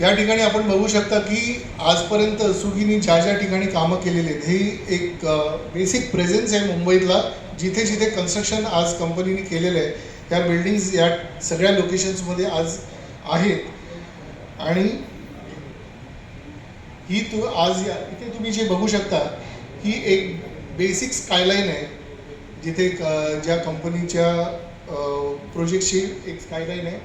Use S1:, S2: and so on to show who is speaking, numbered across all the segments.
S1: या ठिकाणी आपण बघू शकता की आजपर्यंत सुगीनी ज्या ज्या ठिकाणी कामं केलेली आहेत, हे एक बेसिक प्रेझेन्स आहे मुंबईतला. जिथे जिथे कन्स्ट्रक्शन आज कंपनीने केलेलं आहे, त्या बिल्डिंग्स या सगळ्या लोकेशन्समध्ये आज आहेत. आणि ही आज इथे तुम्ही जे बघू शकता, ही एक बेसिक स्कायलाईन आहे, जिथे ज्या कंपनीच्या प्रोजेक्टची एक स्कायलाईन आहे.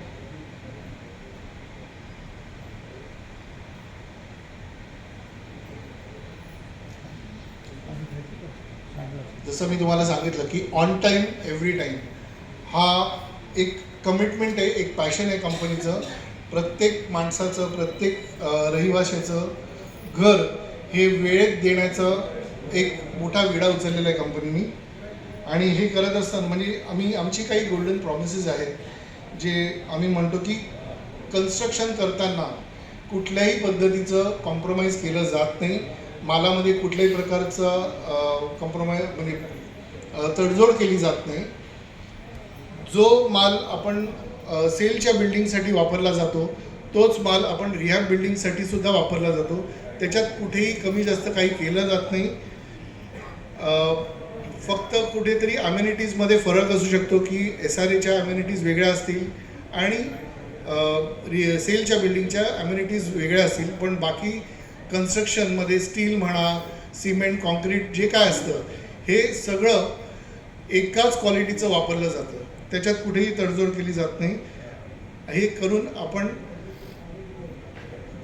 S1: जसं मी तुम्हाला सांगितलं की ऑन टाईम एव्हरी टाईम हा एक कमिटमेंट आहे, एक पॅशन आहे कंपनीचं. प्रत्येक माणसाचं, प्रत्येक रहिवाशाचं घर हे वेळेत देण्याचं एक मोठा विडा उचललेला आहे कंपनीने. आणि हे करत असताना म्हणजे आमची काही गोल्डन प्रॉमिसेस आहेत, जे आम्ही म्हणतो की कन्स्ट्रक्शन करताना कुठल्याही पद्धतीचं कॉम्प्रोमाइज केलं जात नाही. मालामध्ये कुठल्याही प्रकारचं कॉम्प्रोमाइज म्हणजे तडजोड केली जात नाही. जो माल आपण सेलच्या बिल्डिंगसाठी वापरला जातो, तोच माल आपण रिहॅब बिल्डिंगसाठी सुद्धा वापरला जातो. त्याच्यात कुठेही कमी जास्त काही केलं जात नाही. फक्त कुठेतरी अम्युनिटीजमध्ये फरक असू शकतो की SRAच्या अम्युनिटीज वेगळ्या असतील आणि सेलच्या बिल्डिंगच्या अम्युनिटीज वेगळ्या असतील, पण बाकी कन्स्ट्रक्शनमध्ये स्टील म्हणा, सिमेंट, कॉन्क्रीट जे काय असतं, हे सगळं एकाच क्वालिटीचं वापरलं जातं. त्याच्यात कुठेही तडजोड केली जात नाही. हे करून आपण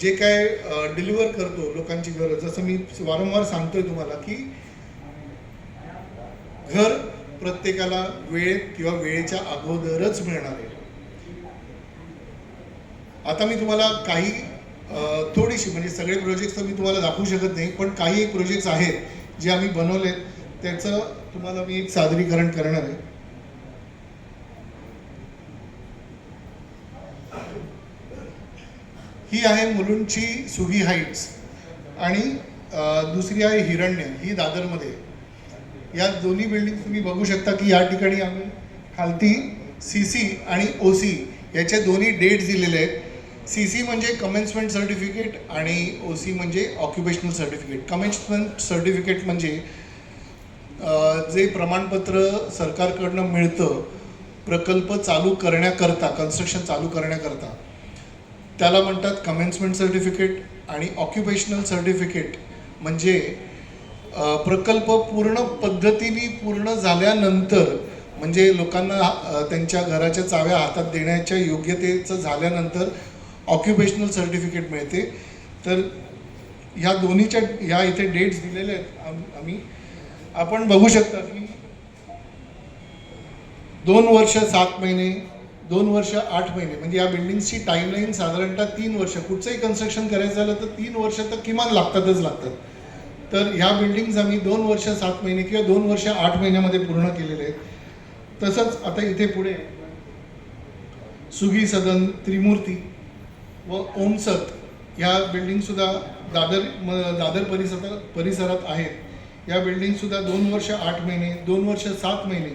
S1: जे काय डिलिव्हर करतो लोकांची गरज, जसं मी वारंवार सांगतोय तुम्हाला की घर प्रत्येकाला वेळेत किंवा वेळेच्या अगोदरच मिळणार आहे. आता मी तुम्हाला काही थोडीशी म्हणजे सगळे प्रोजेक्ट्स तर मी तुम्हाला दाखवू शकत नाही, पण काही एक प्रोजेक्ट्स आहेत जे आम्ही बनवलेत, त्याचं तुम्हाला मी एक सादरीकरण करणार आहे. ही आहे मुलुंडची सुगी हाईट्स आणि दुसरी आहे हिरण्य, ही दादरमध्ये. या दोन्ही बिल्डिंग तुम्ही बघू शकता की या ठिकाणी आम्ही खालती CC आणि OC याचे दोन्ही डेट्स दिलेले आहेत. CC म्हणजे कमेन्समेंट सर्टिफिकेट आणि OC म्हणजे ऑक्युपेशनल सर्टिफिकेट. कमेन्समेंट सर्टिफिकेट म्हणजे जे प्रमाणपत्र सरकारकडनं मिळतं प्रकल्प चालू करण्याकरता, कन्स्ट्रक्शन चालू करण्याकरता, त्याला म्हणतात कमेन्समेंट सर्टिफिकेट. आणि ऑक्युपेशनल सर्टिफिकेट म्हणजे प्रकल्प पूर्ण पद्धतीने पूर्ण झाल्यानंतर, म्हणजे लोकांना त्यांच्या घराच्या चाव्या हातात देण्याच्या योग्यतेचं झाल्यानंतर ऑक्युपेशनल सर्टिफिकेट मिळते. तर ह्या दोन्हीच्या ह्या इथे डेट्स दिलेल्या आहेत आम्ही. आपण बघू शकता की 2 वर्ष 7 महिने, 2 वर्ष 8 महिने, म्हणजे या बिल्डिंगची टाईमलाईन साधारणतः 3 वर्ष. कुठचंही कन्स्ट्रक्शन करायचं झालं तर 3 वर्ष तर किमान लागतातच लागतात. तर ह्या बिल्डिंग्स आम्ही 2 वर्ष 7 महिने किंवा 2 वर्ष 8 महिन्यामध्ये पूर्ण केलेले आहेत. तसंच आता इथे पुढे सुगी सदन, त्रिमूर्ती व ओमसत ह्या बिल्डिंगसुद्धा दादर परिसरात आहेत. या बिल्डिंगसुद्धा 2 वर्ष 8 महिने, 2 वर्ष 7 महिने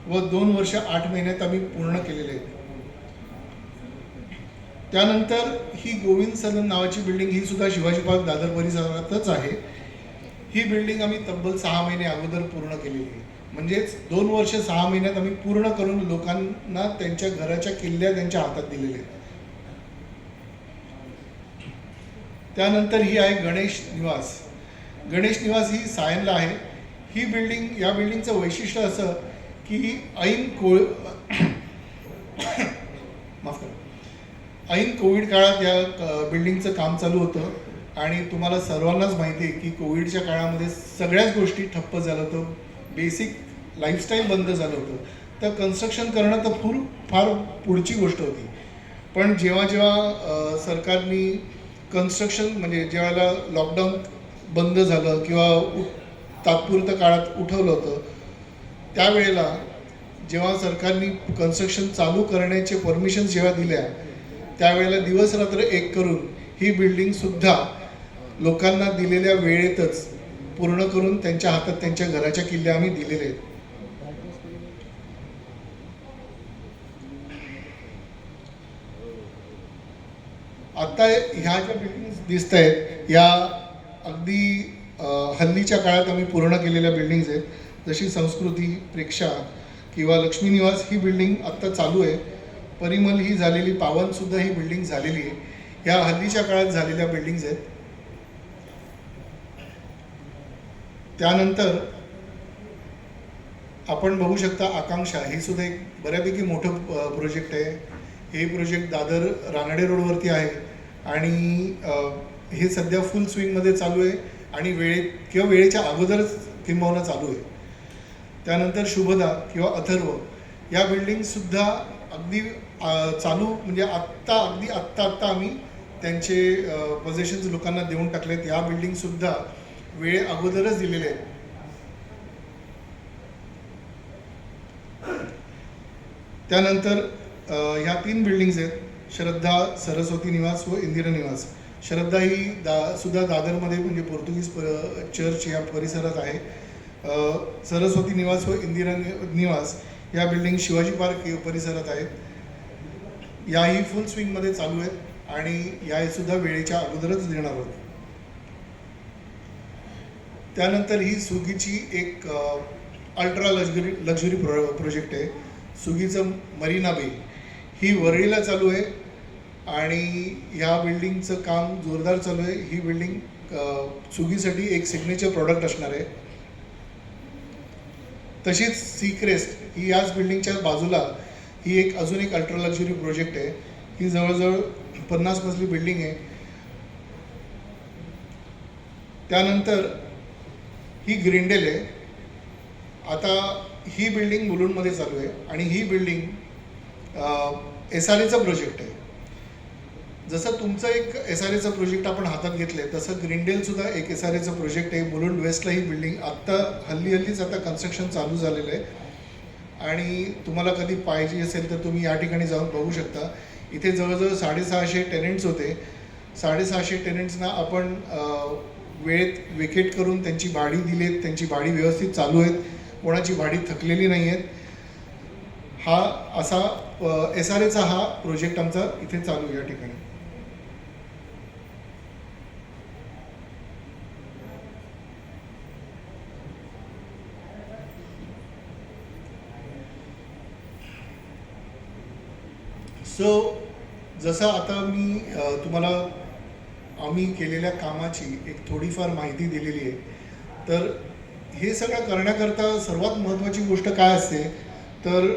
S1: व 2 वर्ष 8 महिन्यात आम्ही पूर्ण केलेले आहेत. त्यानंतर ही गोविंद सदन नावाची बिल्डिंग, ही सुद्धा शिवाजी पार्क दादर परिसरातच आहे. ही बिल्डिंग आम्ही तब्बल 6 महिने अगोदर पूर्ण केलेली आहे. म्हणजेच 2 वर्ष 6 महिन्यात आम्ही पूर्ण करून लोकांना त्यांच्या घराच्या किल्ल्या त्यांच्या हातात दिलेल्या आहेत. त्यानंतर ही आहे गणेश निवास. गणेश निवास ही सायनला आहे. ही बिल्डिंग, या बिल्डिंगचं वैशिष्ट्य असं की ऐन कोविड काळात या बिल्डिंगचं काम चालू होतं. आणि तुम्हाला सर्वांनाच माहिती आहे की कोविडच्या काळामध्ये सगळ्याच गोष्टी ठप्प झालं होतं, बेसिक लाईफस्टाईल बंद झालं होतं. तर कन्स्ट्रक्शन करणं तर फार पुढची गोष्ट होती. पण जेव्हा जेव्हा सरकारने कन्स्ट्रक्शन म्हणजे ज्यावेळेला लॉकडाऊन बंद झालं किंवा तात्पुरत्या काळात उठवलं होतं, त्यावेळेला जेव्हा सरकारने कन्स्ट्रक्शन चालू करण्याचे परमिशन्स जेव्हा दिल्या, त्यावेळेला दिवसरात्र एक करून ही बिल्डिंगसुद्धा लोकांना दिलेल्या वेळेतच पूर्ण करून त्यांच्या हातात त्यांच्या घराच्या किल्ल्या आम्ही दिलेले आहेत. आत्ता ह्या ज्या बिल्डिंग्स दिसत आहेत या अगदी हल्लीच्या काळात आम्ही पूर्ण केलेल्या बिल्डिंग्स आहेत. जशी संस्कृती, प्रेक्षा किंवा लक्ष्मी निवास ही बिल्डिंग आत्ता चालू आहे. परिमल ही झालेली, पावनसुद्धा ही बिल्डिंग झालेली आहे. ह्या हल्लीच्या काळात झालेल्या बिल्डिंग्स आहेत. त्यानंतर आपण बघू शकता आकांक्षा, ही सुद्धा एक बऱ्यापैकी मोठं प्रोजेक्ट आहे. हे प्रोजेक्ट दादर रानडे रोडवरती आहे आणि हे सध्या फुल स्विंगमध्ये चालू आहे आणि वेळेच्या अगोदरच किंबहुना चालू आहे. त्यानंतर शुभदा किंवा अथर्व या बिल्डिंगसुद्धा अगदी चालू, म्हणजे आत्ता आम्ही त्यांचे पोझिशन्स लोकांना देऊन टाकलेत. या बिल्डिंगसुद्धा वेळे अगोदरच दिलेले आहेत. त्यानंतर ह्या 3 बिल्डिंग्स आहेत, श्रद्धा, सरस्वती निवास व इंदिरा निवास. श्रद्धा ही सुद्धा दादरमध्ये, म्हणजे पोर्तुगीज चर्च या परिसरात आहे. सरस्वती निवास व इंदिरा निवास या बिल्डिंग शिवाजी पार्क परिसरात आहेत. याही फुल स्विंगमध्ये चालू आहेत आणि यासुद्धा वेळेच्या अगोदरच देणार आहोत. त्यानंतर ही सुगीची एक अल्ट्रा लक्झरी प्रोजेक्ट आहे. सुगीचं मरीना बे ही वरळीला चालू आहे आणि ह्या बिल्डिंगचं काम जोरदार चालू आहे. ही बिल्डिंग सुगीसाठी एक सिग्नेचर प्रॉडक्ट असणार आहे. तशीच सी क्रेस्ट ही याच बिल्डिंगच्या बाजूला ही एक अजून एक अल्ट्रा लक्झरी प्रोजेक्ट आहे. ही जवळजवळ 50 मजली बिल्डिंग आहे. त्यानंतर ही ग्रिंडेल आहे. आता ही बिल्डिंग मुलुंडमध्ये चालू आहे आणि ही बिल्डिंग SRAचं प्रोजेक्ट आहे. जसं तुमचं एक SRAचं प्रोजेक्ट आपण हातात घेतलं आहे तसं ग्रिंडेलसुद्धा एक SRAचं प्रोजेक्ट आहे. मुलुंड वेस्टला ही बिल्डिंग आत्ता हल्लीच आता कन्स्ट्रक्शन चालू झालेलं आहे आणि तुम्हाला कधी पाहिजे असेल तर तुम्ही या ठिकाणी जाऊन बघू शकता. इथे जवळजवळ 650 टेनंट्स होते. 650 टेनंट्सना आपण वेळेत वेकेट करून त्यांची भाडी दिलीत. त्यांची भाडी व्यवस्थित चालू आहेत, कोणाची भाडी थकलेली नाही आहेत. हा असा SRAचा हा प्रोजेक्ट आमचा इथे चालू आहे या ठिकाणी. सो जसं आता मी तुम्हाला आम्ही केलेल्या कामाची एक थोडीफार माहिती दिलेली आहे, तर हे सगळं करण्याकरता सर्वात महत्त्वाची गोष्ट काय असते तर